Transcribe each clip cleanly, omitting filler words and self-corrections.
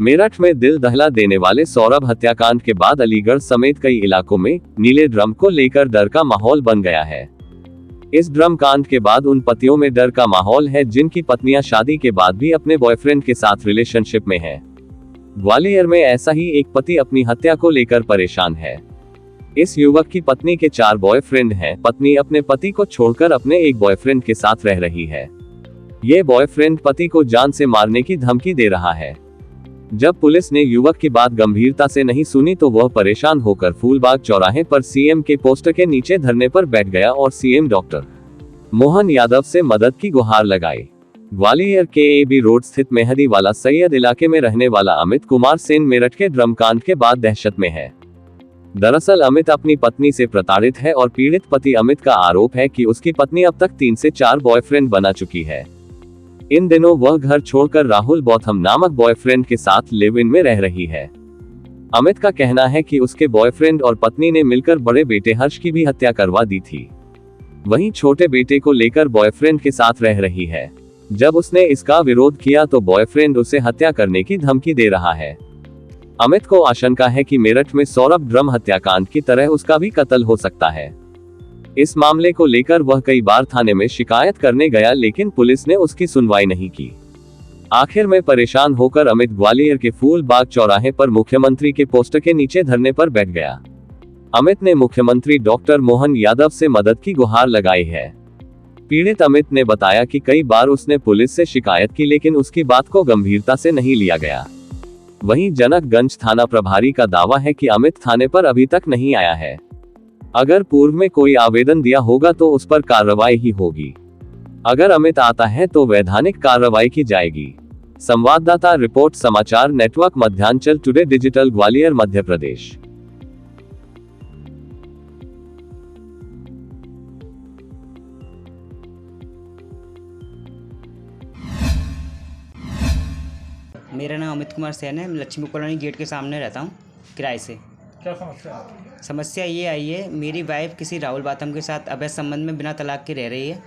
मेरठ में दिल दहला देने वाले सौरभ हत्याकांड के बाद अलीगढ़ समेत कई इलाकों में नीले ड्रम को लेकर डर का माहौल बन गया है। इस ड्रम कांड के बाद उन पतियों में डर का माहौल है जिनकी पत्नियां शादी के बाद भी अपने बॉयफ्रेंड के साथ रिलेशनशिप में हैं। ग्वालियर में ऐसा ही एक पति अपनी हत्या को लेकर परेशान है। इस युवक की पत्नी के 4 बॉयफ्रेंड हैं। पत्नी अपने पति को छोड़कर अपने एक बॉयफ्रेंड के साथ रह रही है। ये बॉयफ्रेंड पति को जान से मारने की धमकी दे रहा है। जब पुलिस ने युवक की बात गंभीरता से नहीं सुनी तो वह परेशान होकर फूलबाग चौराहे पर सीएम के पोस्टर के नीचे धरने पर बैठ गया और सीएम डॉक्टर मोहन यादव से मदद की गुहार लगाई। ग्वालियर के एबी रोड स्थित मेहदीवाला सैयद इलाके में रहने वाला अमित कुमार सेन मेरठ के ड्रम कांड के बाद दहशत में है। दरअसल अमित अपनी पत्नी से प्रताड़ित है और पीड़ित पति अमित का आरोप है कि उसकी पत्नी अब तक 3 से 4 बॉयफ्रेंड बना चुकी है। इन दिनों वह घर छोड़कर राहुल बौथम नामक बॉयफ्रेंड के साथ लिव इन में रह रही है। अमित का कहना है कि उसके बॉयफ्रेंड और पत्नी ने मिलकर बड़े बेटे हर्ष की भी हत्या करवा दी थी। वहीं छोटे बेटे को लेकर बॉयफ्रेंड के साथ रह रही है। जब उसने इसका विरोध किया तो बॉयफ्रेंड उसे हत्या करने की धमकी दे रहा है। अमित को आशंका है कि मेरठ में सौरभ ड्रम हत्याकांड की तरह उसका भी कत्ल हो सकता है। इस मामले को लेकर वह कई बार थाने में शिकायत करने गया लेकिन पुलिस ने उसकी सुनवाई नहीं की। आखिर में परेशान होकर अमित ग्वालियर के फूलबाग चौराहे पर मुख्यमंत्री के पोस्टर के नीचे धरने पर बैठ गया। अमित ने मुख्यमंत्री डॉक्टर मोहन यादव से मदद की गुहार लगाई है। पीड़ित अमित ने बताया कि कई बार उसने पुलिस से शिकायत की लेकिन उसकी बात को गंभीरता से नहीं लिया गया। वहीं जनकगंज थाना प्रभारी का दावा है कि अमित थाने पर अभी तक नहीं आया है। अगर पूर्व में कोई आवेदन दिया होगा तो उस पर कार्रवाई ही होगी। अगर अमित आता है तो वैधानिक कार्रवाई की जाएगी। संवाददाता रिपोर्ट, समाचार network Madhyanchal today digital, Gwalior, Madhya Pradesh. मेरा नाम अमित कुमार सेन है। मैं लक्ष्मी कॉलोनी गेट के सामने रहता हूँ किराए से। क्या समस्या है? समस्या ये आई है, मेरी वाइफ किसी राहुल बाथम के साथ अवैध संबंध में बिना तलाक के रह रही है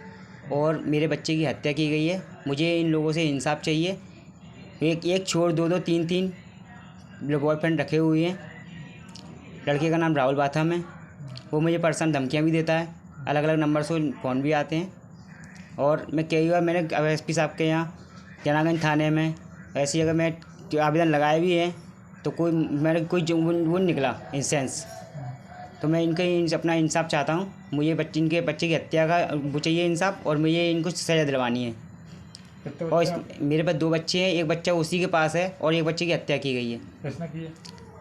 और मेरे बच्चे की हत्या की गई है। मुझे इन लोगों से इंसाफ चाहिए। एक छोड़ 2 3 बॉयफ्रेंड रखे हुए हैं। लड़के का नाम राहुल बाथम है। वो मुझे पर्सनल धमकियाँ भी देता है। अलग अलग नंबर से फ़ोन भी आते हैं और मैं कई बार मैंने एसपी साहब के यहाँ जनागंज थाने में ऐसी जगह मैं आवेदन लगाए भी हैं तो मेरे कोई वो निकला इंसेंस। तो मैं इनका अपना इंसाफ चाहता हूँ। मुझे इनके बच्चे की हत्या का वो चाहिए इंसाफ और मुझे इनको सज़ा दिलवानी है। और मेरे पास 2 बच्चे हैं। एक बच्चा उसी के पास है और एक बच्चे की हत्या की गई है। किसने की है?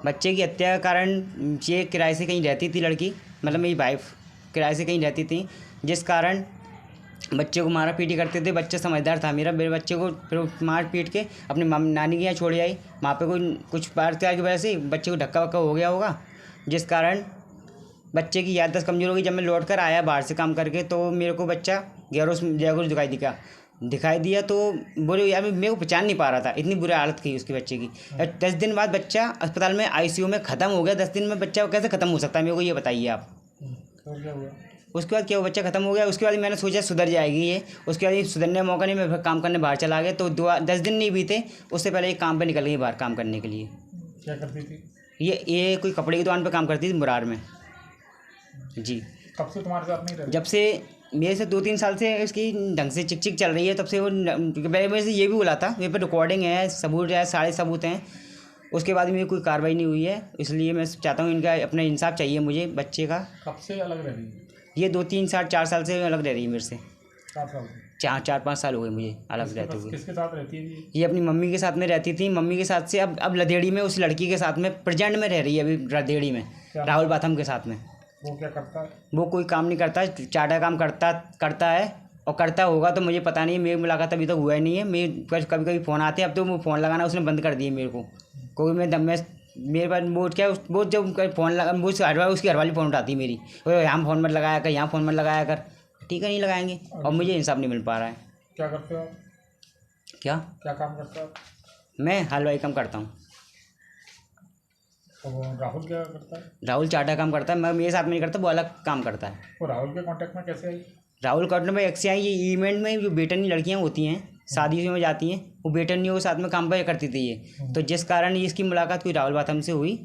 बच्चे की हत्या का कारण ये किराए से कहीं रहती थी लड़की, मतलब मेरी वाइफ किराए से कहीं रहती थी, जिस कारण बच्चे को मारा पीटी करते थे। बच्चा समझदार था मेरे बच्चे को फिर मार पीट के अपने नानी के यहाँ छोड़ आई। वहाँ पे कुछ बात की वजह से बच्चे को धक्का वक्का हो गया होगा, जिस कारण बच्चे की याददाश्त कमज़ोर हो गई। जब मैं लौट कर आया बाहर से काम करके तो मेरे को बच्चा गैरोस दिखाई दिया तो बोले यार मेरे को पहचान नहीं पा रहा था। इतनी बुरी हालत थी उसके बच्चे की। 10 दिन बाद बच्चा अस्पताल में ICU में ख़त्म हो गया। 10 दिन में बच्चा कैसे ख़त्म हो सकता है, मेरे को ये बताइए आप। क्या हुआ? उसके बाद क्या हुआ, बच्चा ख़त्म हो गया। उसके बाद मैंने सोचा सुधर जाएगी ये। उसके बाद ये सुधरने का मौका नहीं, मैं फिर काम करने बाहर चला गया। तो 10 दिन नहीं बीते उससे पहले एक काम पे निकल गई बाहर काम करने के लिए। क्या करती थी? ये कोई कपड़े की दुकान पे काम करती थी मुरार में जी। कब से तुम्हारे साथ नहीं रहती? जब से मेरे से 2-3 साल से इसकी ढंग से चिक चल रही है तब से वो मेरे से ये भी बोला था। मेरे पर रिकॉर्डिंग है, सबूत है, सारे सबूत हैं। उसके बाद में कोई कार्रवाई नहीं हुई है। इसलिए मैं चाहता हूँ इनका अपना इंसाफ चाहिए मुझे बच्चे का। कब से अलग रह रही है? ये 2-3 साल 4 साल से अलग रह रही है मेरे से। 4 साल से? 4-5 साल हो गए मुझे अलग रहते हुए। किसके साथ रहती है ये अपनी मम्मी के साथ में रहती थी। मम्मी के साथ से अब लदेड़ी में उस लड़की के साथ में प्रेजेंट में रह रही है अभी लदेड़ी में, राहुल बाथम के साथ में। वो क्या करता है? वो कोई काम नहीं करता, चाटा काम करता है और करता होगा तो मुझे पता नहीं। मेरी मुलाकात अभी तक हुआ ही नहीं है। मेरे कभी फ़ोन आते हैं, अब तो वो फ़ोन लगाना उसने बंद कर दिए मेरे को। कोई मेरे पास वो जब फ़ोन लगा वो उसकी हरवाली फ़ोन उठाती है मेरी, यहाँ फ़ोन मत लगाया कर, यहाँ फ़ोन मत लगाया कर। ठीक है, नहीं लगाएंगे। और मुझे इंसाफ नहीं मिल पा रहा है। क्या करते हो? क्या काम करते हो? मैं हलवाई काम करता हूँ। तो राहुल क्या करता है? राहुल चाटा काम करता है। मैं मेरे साथ में नहीं करता, वो अलग काम करता है। वो राहुल के कांटेक्ट में कैसे आई? राहुल कांटेक्ट में ऐसे आई, ये इवेंट में जो बेटनी लड़कियाँ होती हैं शादी में जाती हैं, वो बेटनियों के साथ में काम पर करती थी ये। तो जिस कारण इसकी मुलाकात कोई राहुल बाथम से हुई,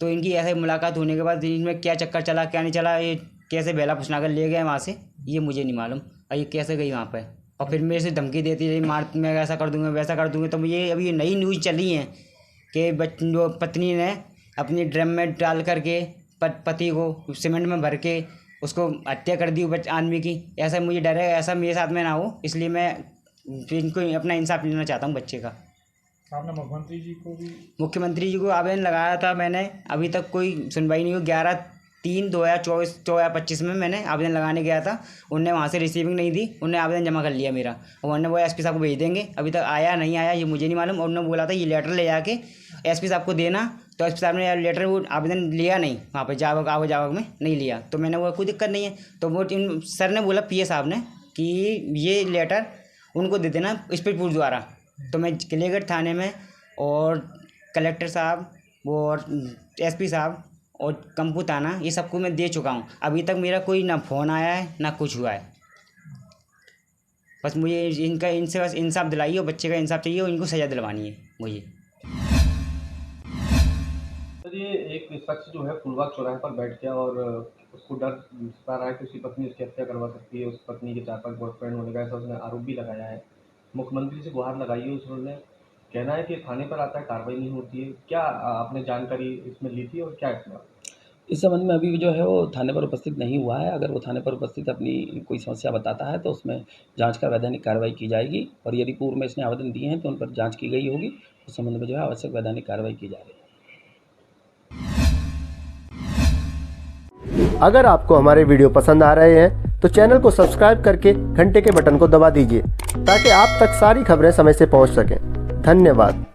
तो इनकी ऐसे मुलाकात होने के बाद इनमें क्या चक्कर चला क्या नहीं चला, ये कैसे बेला फुसना कर ले गए वहाँ से, ये मुझे नहीं मालूम। और ये कैसे गई वहाँ पर, और फिर मेरे से धमकी देती रही, मार मैं ऐसा कर दूँगा वैसा कर दूँगा। तो मुझे अभी नई न्यूज़ चली है कि जो पत्नी ने अपनी ड्रम में डाल करके पति को सीमेंट में भर के उसको हत्या कर दी आदमी की। ऐसा मुझे डर है, ऐसा मेरे साथ में ना हो, इसलिए मैं इनको अपना इंसाफ लेना चाहता हूँ बच्चे का। आपने मुख्यमंत्री जी को आवेदन लगाया था मैंने, अभी तक कोई सुनवाई नहीं हुई। 11/3/2024-25 में मैंने आवेदन लगाने गया था, उनने वहाँ से रिसीविंग नहीं दी, उनने आवेदन जमा कर लिया मेरा, और उन्होंने वो एसपी साहब को भेज देंगे। अभी तक आया नहीं आया ये मुझे नहीं मालूम। और उन्होंने बोला था ये लेटर ले जाके एसपी साहब को देना, तो एसपी साहब ने लेटर वो आवेदन लिया नहीं, वहाँ पर जावक में नहीं लिया। तो मैंने वो कोई दिक्कत नहीं है, तो वो सर ने बोला पीए साहब ने कि ये लेटर उनको दे देना स्पीड द्वारा। तो मैं किलेगढ़ थाने में और कलेक्टर साहब और एसपी साहब और कंपू थाना ये सबको मैं दे चुका हूँ। अभी तक मेरा कोई ना फ़ोन आया है ना कुछ हुआ है। बस मुझे इनसे बस इंसाफ दिलाइए, और बच्चे का इंसाफ चाहिए, और इनको सज़ा दिलवानी है मुझे। ये एक शख्स जो है फुलबाग चौराहे पर बैठ गया और उसको डर सता रहा है कि उसकी पत्नी उसकी हत्या करवा सकती है। उस पत्नी के 4-5 बॉयफ्रेंड होने का ऐसा उसने आरोप भी लगाया है। मुख्यमंत्री से गुहार लगाई है उसने, कहना है कि थाने पर आता है कार्रवाई नहीं होती है। क्या आपने जानकारी इसमें ली थी और क्या इसमें? इस संबंध में अभी जो है वो थाने पर उपस्थित नहीं हुआ है। अगर वो थाने पर उपस्थित अपनी कोई समस्या बताता है तो उसमें जांच कर वैधानिक कार्रवाई की जाएगी, और यदि पूर्व में इसने आवेदन दिए हैं तो उन पर जांच की गई होगी। उस संबंध में जो है आवश्यक वैधानिक कार्रवाई की जा रही है। अगर आपको हमारे वीडियो पसंद आ रहे हैं तो चैनल को सब्सक्राइब करके घंटे के बटन को दबा दीजिए, ताकि आप तक सारी खबरें समय से पहुंच सकें। धन्यवाद।